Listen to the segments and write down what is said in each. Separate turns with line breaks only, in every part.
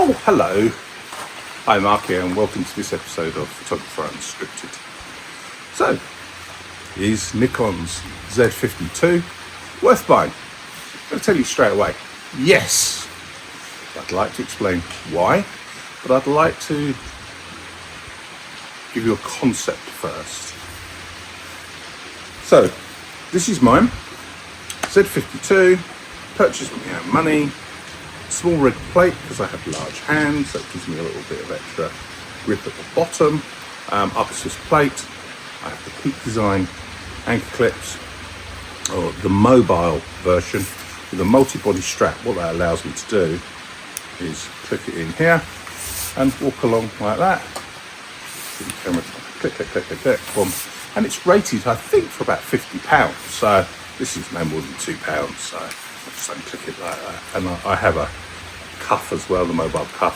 Oh, hello. I'm Mark here and welcome to this episode of Photographer Unscripted. So, is Nikon's Z50II worth buying? I'm going to tell you straight away, yes. I'd like to explain why, but I'd like to give you a concept first. So, this is mine, Z52, purchased with my own money. Small rig plate because I have large hands, so it gives me a little bit of extra grip at the bottom. Upper Swiss plate. I have the Peak Design anchor clips, or the mobile version with a multi-body strap. What that allows me to do is click it in here and walk along like that. The camera, click, click, click, click, click, boom. And it's rated, I think, for about £50. So this is no more than £2. So I just unclick it like that. And I have a cuff as well, the mobile cuff.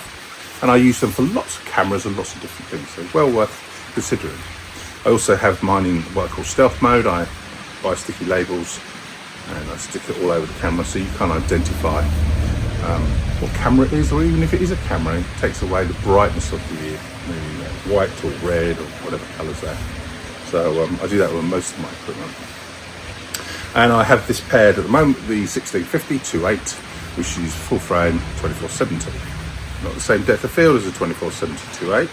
And I use them for lots of cameras and lots of different things. So well worth considering. I also have mine in what I call stealth mode. I buy sticky labels and I stick it all over the camera so you can't identify what camera it is, or even if it is a camera, it takes away the brightness of the white or red or whatever colours there. So I do that with most of my equipment. And I have this paired at the moment, the 1650-2.8, which is full frame 24-70. Not the same depth of field as a 24-70-2.8,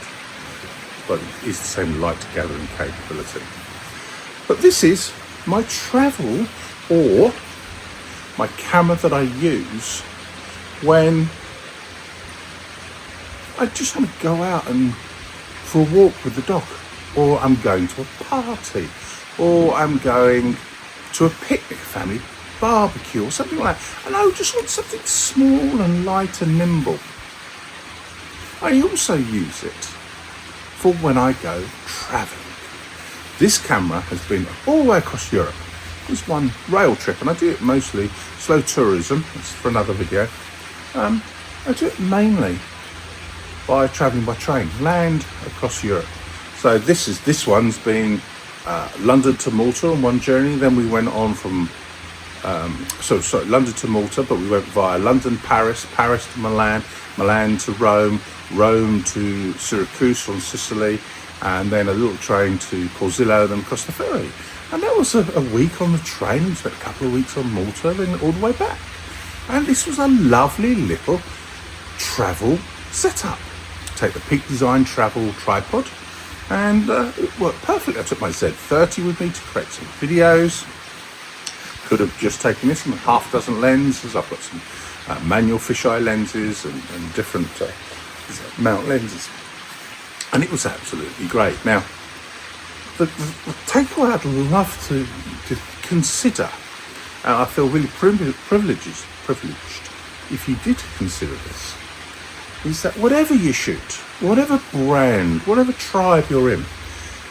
but it is the same light gathering capability. But this is my travel, or my camera that I use when I just want to go out and for a walk with the dog, or I'm going to a party, or I'm going to a picnic, family barbecue or something like that, and I just want something small and light and nimble. I also use it for when I go travelling. This camera has been all the way across Europe. It's one rail trip, and I do it mostly slow tourism. That's for another video. I do it mainly by travelling by train, land across Europe. So this one's been London to Malta on one journey. Then we went on from London to Malta, but we went via London, Paris, Paris to Milan, Milan to Rome, Rome to Syracuse on Sicily, and then a little train to Porzillo, then across the ferry. And that was a week on the train. We spent a couple of weeks on Malta, then all the way back. And this was a lovely little travel setup. Take the Peak Design travel tripod, and it worked perfectly. I took my Z30 with me to create some videos. Could have just taken this and half dozen lenses. I've got some manual fisheye lenses and different mount lenses, and it was absolutely great. Now, the takeaway I'd love to consider, and I feel really privileged if you did consider this, is that whatever you shoot, whatever brand, whatever tribe you're in,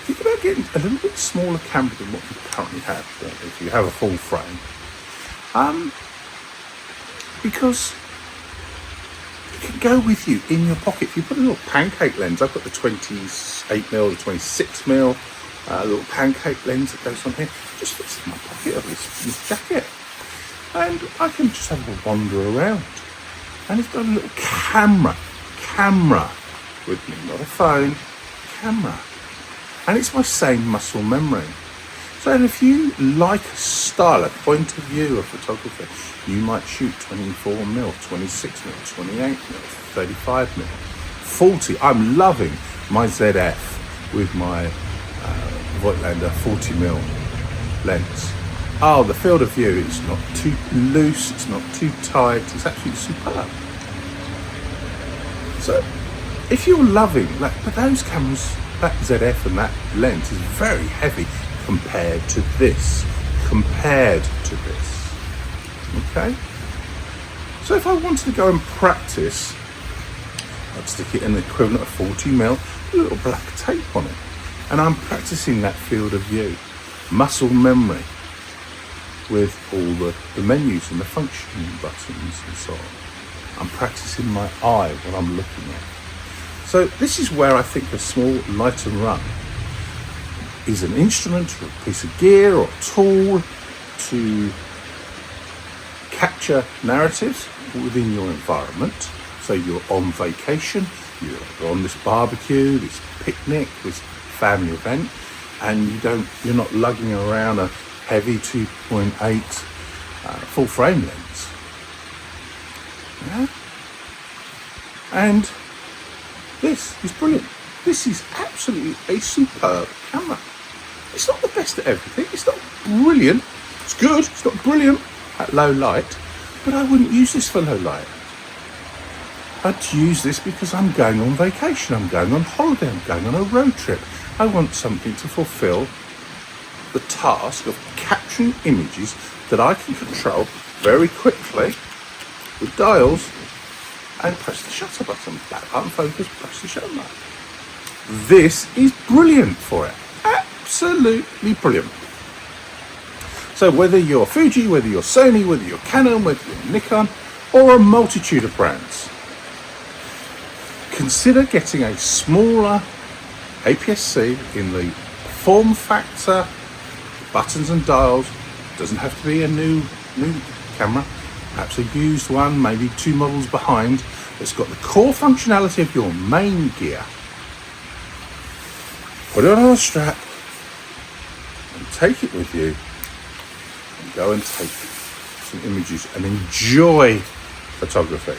think about getting a little bit smaller camera than what you currently have, if you have a full frame. Because it can go with you in your pocket. If you put a little pancake lens, I've got the 28mm, the 26mm, little pancake lens that goes on here, just fits in my pocket of this jacket. And I can just have a wander around. And it's got a little camera with me, not a phone, camera. And it's my same muscle memory. So if you like a style, a point of view of photography, you might shoot 24mm, 26mm, 28mm, 35mm, 40. I'm loving my ZF with my Voigtlander 40mm lens. Oh, the field of view is not too loose, it's not too tight, it's absolutely superb. So, if you're loving, but those cameras, that ZF and that lens is very heavy compared to this. Okay? So if I wanted to go and practice, I'd stick it in the equivalent of 40mm, a little black tape on it. And I'm practicing that field of view, muscle memory, with all the menus and the function buttons and so on. I'm practicing my eye, what I'm looking at. So this is where I think a small light and run is an instrument or a piece of gear or a tool to capture narratives within your environment. So you're on vacation, you're on this barbecue, this picnic, this family event, and you're not lugging around a heavy 2.8 full frame lens. Yeah? And this is brilliant. This is absolutely a superb camera. It's not the best at everything. It's not brilliant. It's good. It's not brilliant at low light, but I wouldn't use this for low light. I'd use this because I'm going on vacation. I'm going on holiday. I'm going on a road trip. I want something to fulfill the task of capturing images that I can control very quickly with dials and press the shutter button. Back button focus, press the shutter button. This is brilliant for it. Absolutely brilliant. So whether you're Fuji, whether you're Sony, whether you're Canon, whether you're Nikon, or a multitude of brands, consider getting a smaller APS-C in the form factor, buttons and dials. Doesn't have to be a new camera, perhaps a used one, maybe 2 models behind, that's got the core functionality of your main gear. Put it on a strap and take it with you and go and take some images and enjoy photography.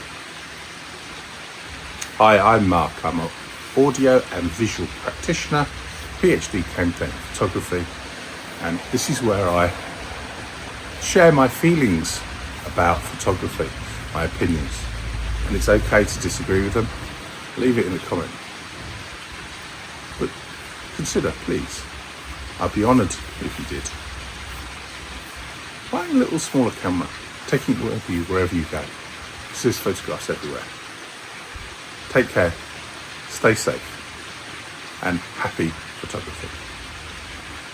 Hi, I'm Mark. I'm an audio and visual practitioner, PhD candidate in photography, and this is where I share my feelings about photography, my opinions, and it's okay to disagree with them. Leave it in the comment. But consider, please, I'd be honoured if you did. Buying a little smaller camera, taking it wherever you go. There's photographs everywhere. Take care, stay safe, and happy photography.